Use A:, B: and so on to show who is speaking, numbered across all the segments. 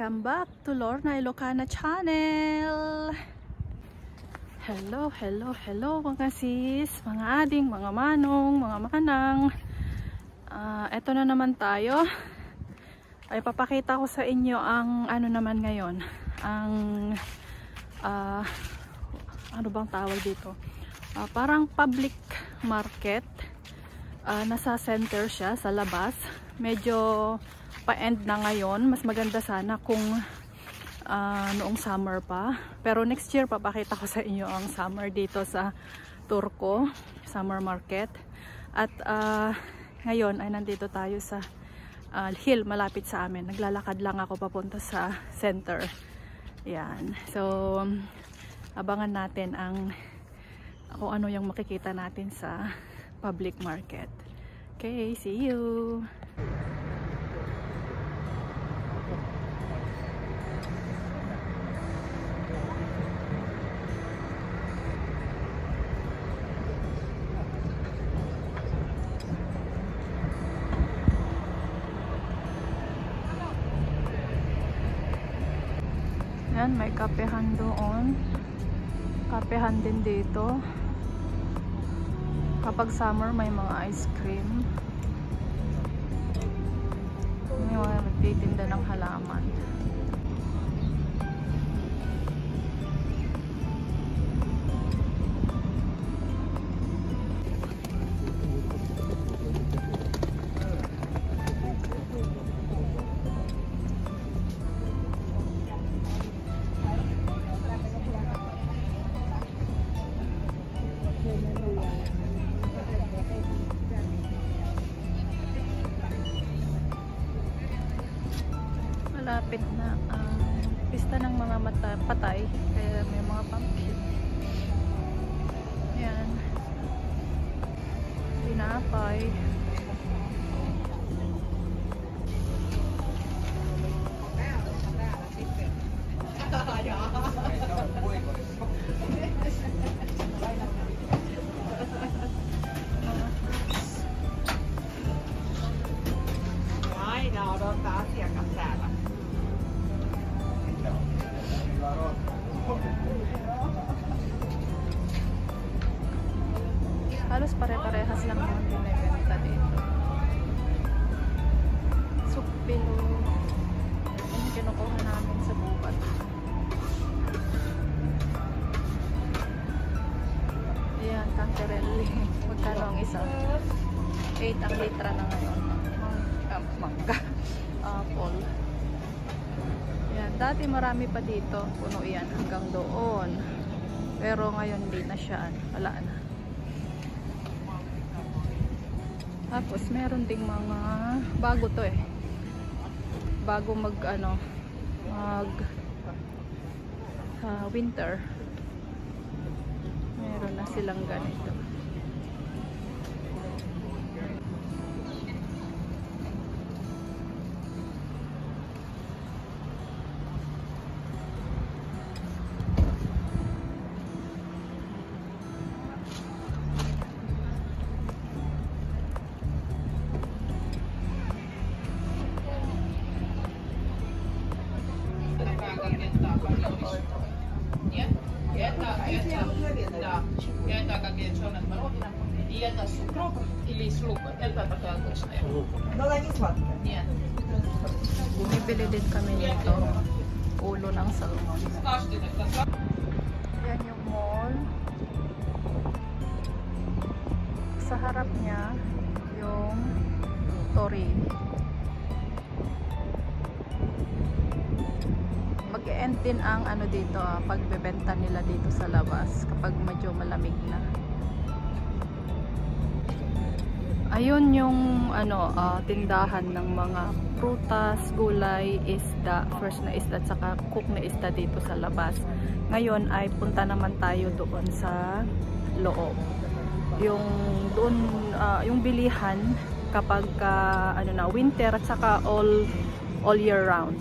A: Welcome back to Lorna Ilocana Channel. Hello mga sis, mga ading, mga manong, mga manang. Eto na naman tayo. Ay papakita ko sa inyo ang ano naman ngayon. Ang ano bang tawag dito? Parang public market. Nasa center siya, sa labas. Medyo pa-end na ngayon. Mas maganda sana kung noong summer pa. Pero next year papakita ko sa inyo ang summer dito sa Turco Summer Market. At ngayon ay nandito tayo sa hill malapit sa amin. Naglalakad lang ako papunta sa center. Yan. So abangan natin kung ano yung makikita natin sa public market. Okay, see you! Yan, may kapehan doon. Kapehan din dito. Kapag summer may mga ice cream. May mga nagtitinda ng halaman. Malapit na ang pista ng mga patay, kaya may mga pumpkin. Yan, tinapay.
B: Aina odottaa asiakas täällä.
A: Halos pare-parehas lang yung binibenta dito. Sukpilo. Yung kinukuha namin sa bubat. Ayan, kankerelli. Magkano ang isa? 8 ang litra na ngayon. Mangga. Apple. Ayan, dati marami pa dito. Puno yan hanggang doon. Pero ngayon hindi na siya. Wala na. Tapos meron ding mga bago to bago mag winter. Meron na silang ganito. Bumibili din kami nito, ulo ng salmon. Yan yung mall. Sa harap niya yung Torino. Mag-end din ang ano dito, pagbebenta nila dito sa labas kapag medyo malamig na. Ayun yung tindahan ng mga prutas, gulay, isda, fresh na isda at saka cook na isda dito sa labas. Ngayon ay punta naman tayo doon sa loob. Yung doon yung bilihan kapag winter at saka all year round.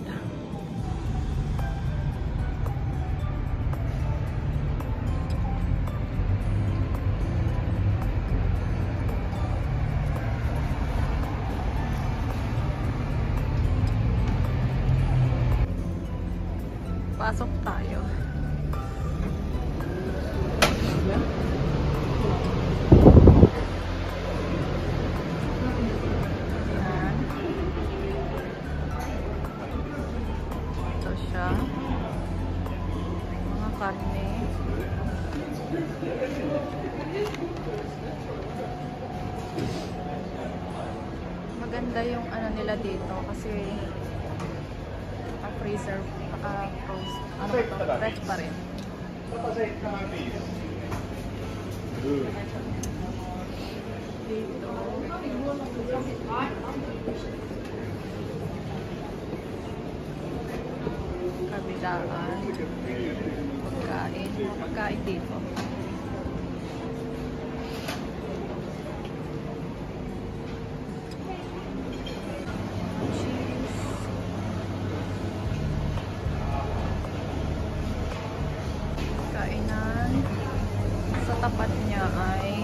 A: Pasok tayo. Ayan. Ito siya. Mga karne. Maganda yung ano nila dito kasi freezer, frozen, ano to, fresh pa rin. Dito kabilaan, pagkain dito. Kainan sa tapat niya ay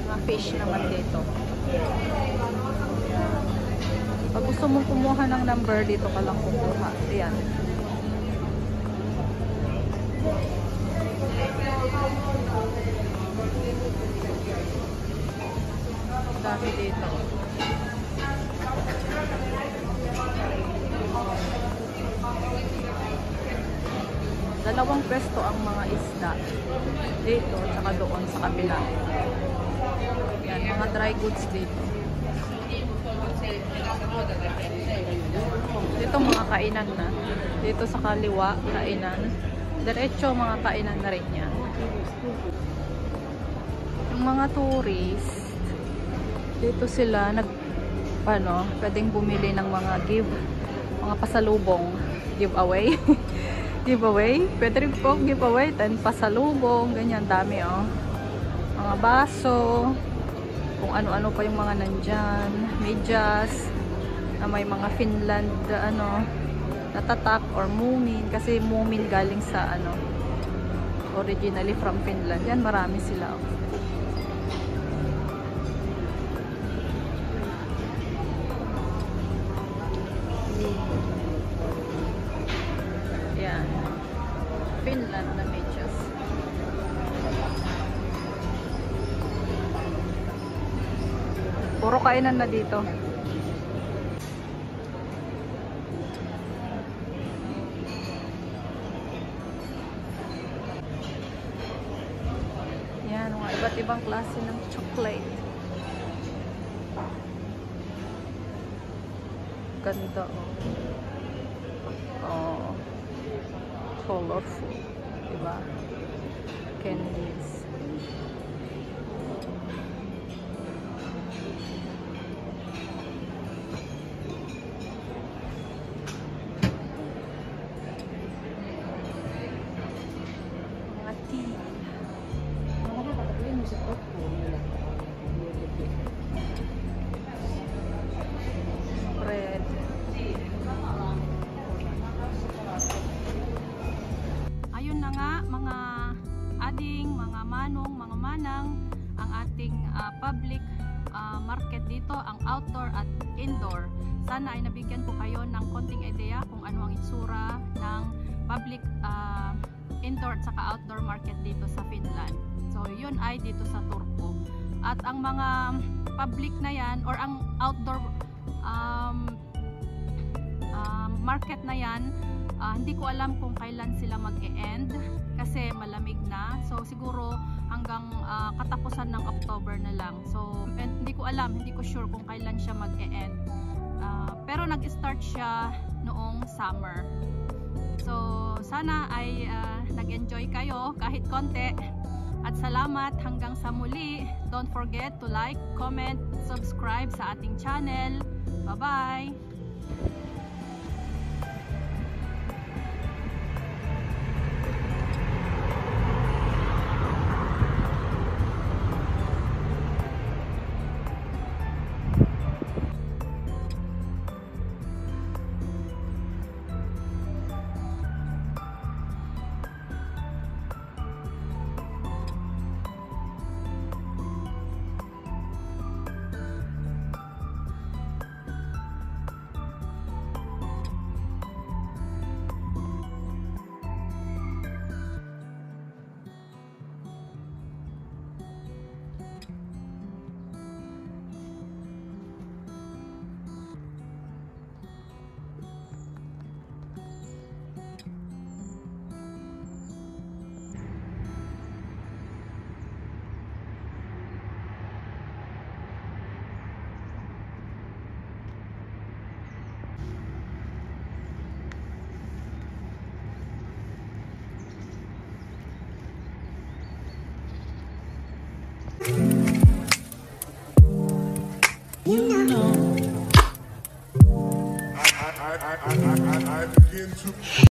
A: mga fish naman dito. Pag gusto mong kumuha ng number, dito ka lang kumuha. Ayan. Dami dito. Dalawang pwesto ang mga isda dito tsaka doon sa kabila. Yan, mga dry goods dito. Dito mga kainan na. Dito sa kaliwa, kainan. Diretso mga kainan na rin yan. Yung mga tourist, dito sila pwedeng bumili ng mga mga pasalubong, giveaway. Giveaway, pwede rin po giveaway, 10 pasalubong, ganyan, dami oh. Mga baso, kung ano-ano pa yung mga nandyan, medyas, na may mga Finland, natatak or Moomin, kasi Moomin galing sa originally from Finland. Yan, marami sila oh. Yan, Finland na medyas. Puro kainan na dito. Yan, mga iba't ibang klase ng chocolate. Ganda oh. Colorful, diba? Candies. Mga tea. Bread. Ayun na nga mga ading, mga manong, mga manang, ang ating public market dito, ang outdoor at indoor. Sana ay nabigyan ko kayo ng konting idea kung ano ang itsura ng public indoor at saka outdoor market dito sa Finland. So yun ay dito sa Turku. At ang mga public na yan or ang outdoor market na yan, hindi ko alam kung kailan sila mag-e-end kasi malamig na. So siguro hanggang katapusan ng October na lang. So hindi ko alam, hindi ko sure kung kailan siya mag-e-end. Pero nag-start siya noong summer. So sana ay nag-enjoy kayo kahit konti. At salamat hanggang sa muli. Don't forget to like, comment, subscribe sa ating channel. Bye-bye!
C: I begin to